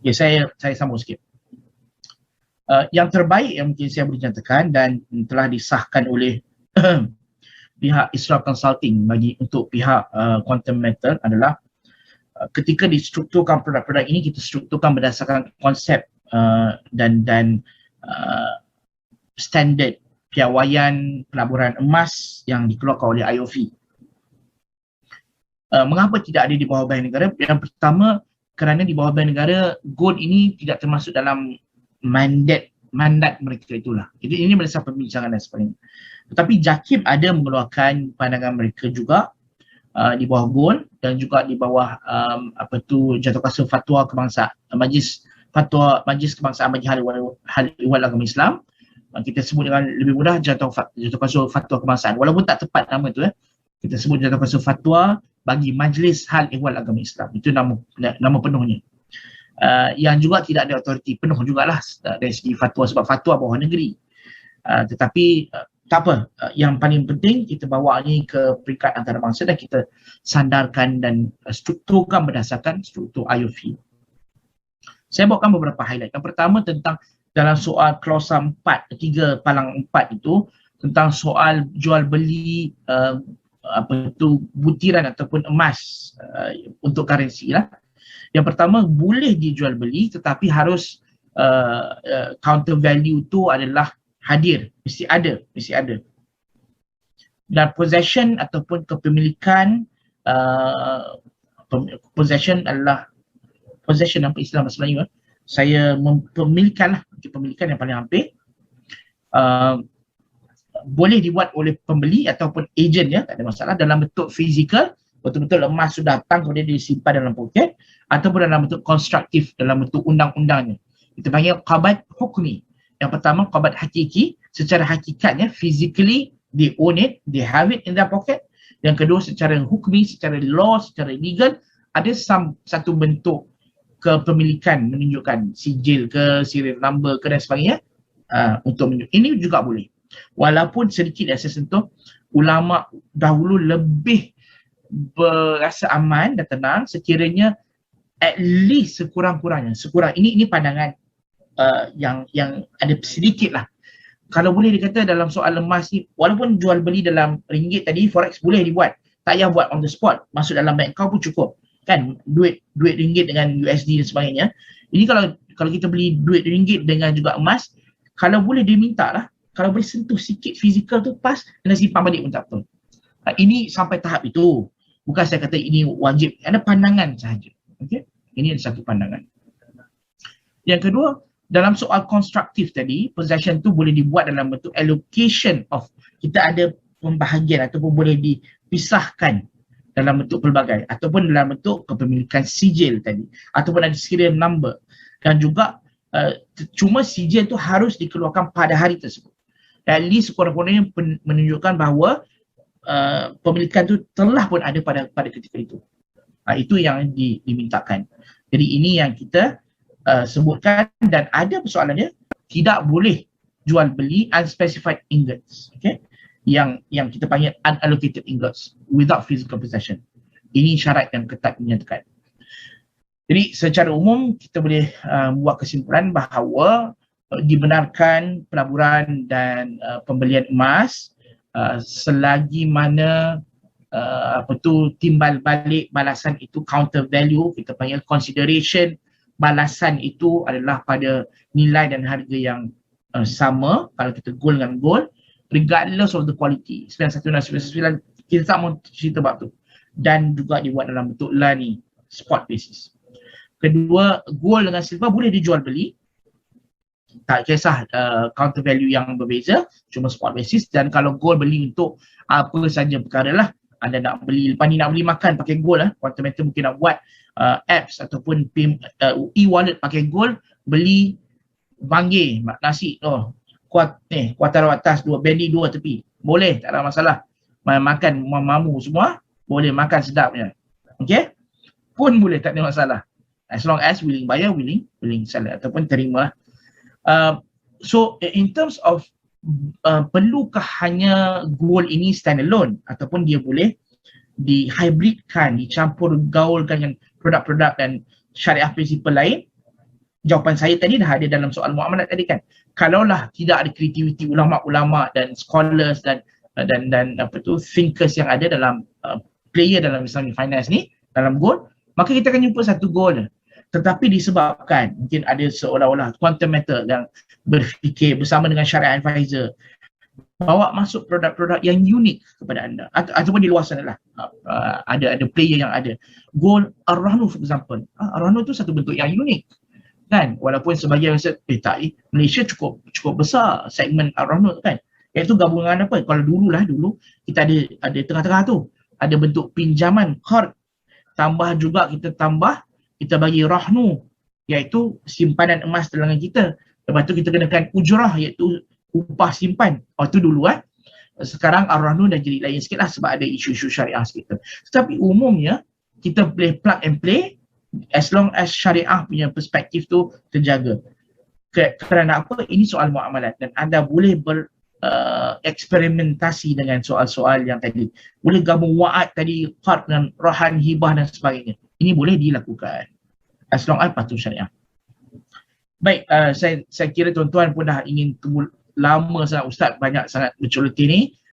Ya, saya sambung sikit. Yang terbaik yang mungkin saya boleh nyatakan dan telah disahkan oleh pihak Israf Consulting untuk pihak Quantum Matter adalah ketika distrukturkan produk-produk ini, kita strukturkan berdasarkan konsep dan standard piawaian pelaburan emas yang dikeluarkan oleh IOV. Mengapa tidak ada di bawah Bank Negara? Yang pertama, kerana di bawah Bank Negara, gold ini tidak termasuk dalam mandat mereka itulah. Jadi ini berdasarkan perbincangan dan sebagainya. Tetapi JAKIM ada mengeluarkan pandangan mereka juga di bawah gold dan juga di bawah Jatuhkuasa Fatwa Kebangsaan, Majlis Kebangsaan bagi Hal Ehwal Agama Islam. Kita sebut dengan lebih mudah Jatuhkuasa Fatwa Kebangsaan, walaupun tak tepat nama itu. Kita sebut Jatuhkuasa Fatwa bagi Majlis Hal Ehwal Agama Islam. Itu nama penuhnya. Yang juga tidak ada autoriti penuh jugalah dari segi fatwa, sebab fatwa bawah negeri. Tetapi tak apa, yang paling penting kita bawa ni ke peringkat antarabangsa dan kita sandarkan dan strukturkan berdasarkan struktur IOV. Saya bawakan beberapa highlight. Yang pertama tentang dalam soal klausa 3 palang 4 itu, tentang soal jual beli butiran ataupun emas untuk currency lah. Yang pertama, boleh dijual beli tetapi harus counter value tu adalah hadir, mesti ada. Dan possession ataupun kepemilikan, possession adalah possession apa istilah bahasa Melayu? Saya pemilikan yang paling hampir. Boleh dibuat oleh pembeli ataupun ejen, ya, tak ada masalah, dalam bentuk fizikal, betul-betul emas sudah datang kemudian disimpan dalam poket, ataupun dalam bentuk konstruktif, dalam bentuk undang-undangnya. Kita panggil qabad hukmi. Yang pertama, qabad hakiki, secara hakikatnya, physically they own it, they have it in their pocket. Yang kedua, secara hukmi, secara law, secara legal, ada satu bentuk kepemilikan menunjukkan sijil ke, serial number ke dan sebagainya, untuk menunjuk. Ini juga boleh. Walaupun sedikit yang saya sentuh, ulama dahulu lebih berasa aman dan tenang sekiranya at least sekurang-kurangnya, ini pandangan yang ada sedikit lah. Kalau boleh dikata dalam soal emas ni, walaupun jual beli dalam ringgit tadi, forex boleh dibuat, tak payah buat on the spot, masuk dalam bank kau pun cukup kan, duit ringgit dengan USD dan sebagainya. Ini kalau kita beli duit ringgit dengan juga emas, kalau boleh dia minta lah, kalau boleh sentuh sikit fizikal tu pas, kena simpan balik pun tak betul. Ini sampai tahap itu. Bukan saya kata ini wajib, ada pandangan sahaja. Okay? Ini ada satu pandangan. Yang kedua, dalam soal konstruktif tadi, possession tu boleh dibuat dalam bentuk allocation of, kita ada pembahagian ataupun boleh dipisahkan dalam bentuk pelbagai, ataupun dalam bentuk kepemilikan sijil tadi, ataupun ada serial number. Dan juga cuma sijil tu harus dikeluarkan pada hari tersebut. At least sekurang-kurangnya menunjukkan bahawa pemilikan tu telah pun ada pada ketika itu. Itu yang dimintakan. Jadi ini yang kita sebutkan, dan ada persoalannya, tidak boleh jual beli unspecified ingots, okay? Yang kita panggil unallocated ingots without physical possession. Ini syarat yang ketat dinyatakan. Jadi secara umum kita boleh buat kesimpulan bahawa dibenarkan pelaburan dan pembelian emas selagi mana timbal balik balasan itu counter value, kita panggil consideration, balasan itu adalah pada nilai dan harga yang sama. Kalau kita gold dengan gold, regardless of the quality, 9199 kita tak mau cerita bab tu, dan juga dibuat dalam bentuk ni spot basis. Kedua, gold dengan silver boleh dijual beli, tak kisah counter value yang berbeza, cuma spot basis. Dan kalau gold beli untuk apa saja perkara lah, anda nak beli, lepas ni nak beli makan pakai gold lah, Quantum Matter mungkin nak buat apps ataupun e-wallet pakai gold, beli banggir nasi kuartal atas, bendi 2 tepi, boleh, tak ada masalah. Makan mamu semua boleh, makan sedapnya, okay, pun boleh, tak ada masalah, as long as willing buyer, willing seller, ataupun terima. So in terms of perlukah hanya gold ini standalone, ataupun dia boleh dihybridkan, dicampur gaulkan dengan produk-produk dan syariah prinsipal lain, jawapan saya tadi dah ada dalam soal muamalat tadi kan. Kalaulah tidak ada kreativiti ulama-ulama dan scholars dan apa tu thinkers yang ada dalam player dalam Islamic finance ni, dalam gold, maka kita akan jumpa satu goal. Tetapi disebabkan mungkin ada seolah-olah quantum metal yang berfikir bersama dengan syariah advisor, bawa masuk produk-produk yang unik kepada anda, ataupun di luar sana lah, ada player yang ada gold Ar-Rahnu for example. Ar-Rahnu tu satu bentuk yang unik kan, walaupun sebagian rasa Malaysia cukup besar segmen Ar-Rahnu kan, iaitu gabungan apa, kalau dulu kita ada tengah-tengah tu ada bentuk pinjaman qard, tambah juga kita bagi rahnu, iaitu simpanan emas dalam kita. Lepas tu kita kenakan ujrah, iaitu upah simpan. Tu dulu Sekarang ar-rahnu dah jadi lain sikit lah sebab ada isu-isu syariah sikit. Tetapi umumnya kita boleh plug and play as long as syariah punya perspektif tu terjaga. Kerana apa? Ini soal muamalat dan anda boleh eksperimentasi dengan soal-soal yang tadi. Boleh gabung wa'ad tadi, qard dengan rahan, hibah dan sebagainya. Ini boleh dilakukan as long as patuh syariah. Baik, saya kira tuan-tuan pun dah ingin tunggu lama sangat Ustaz banyak sangat berceloteh ni.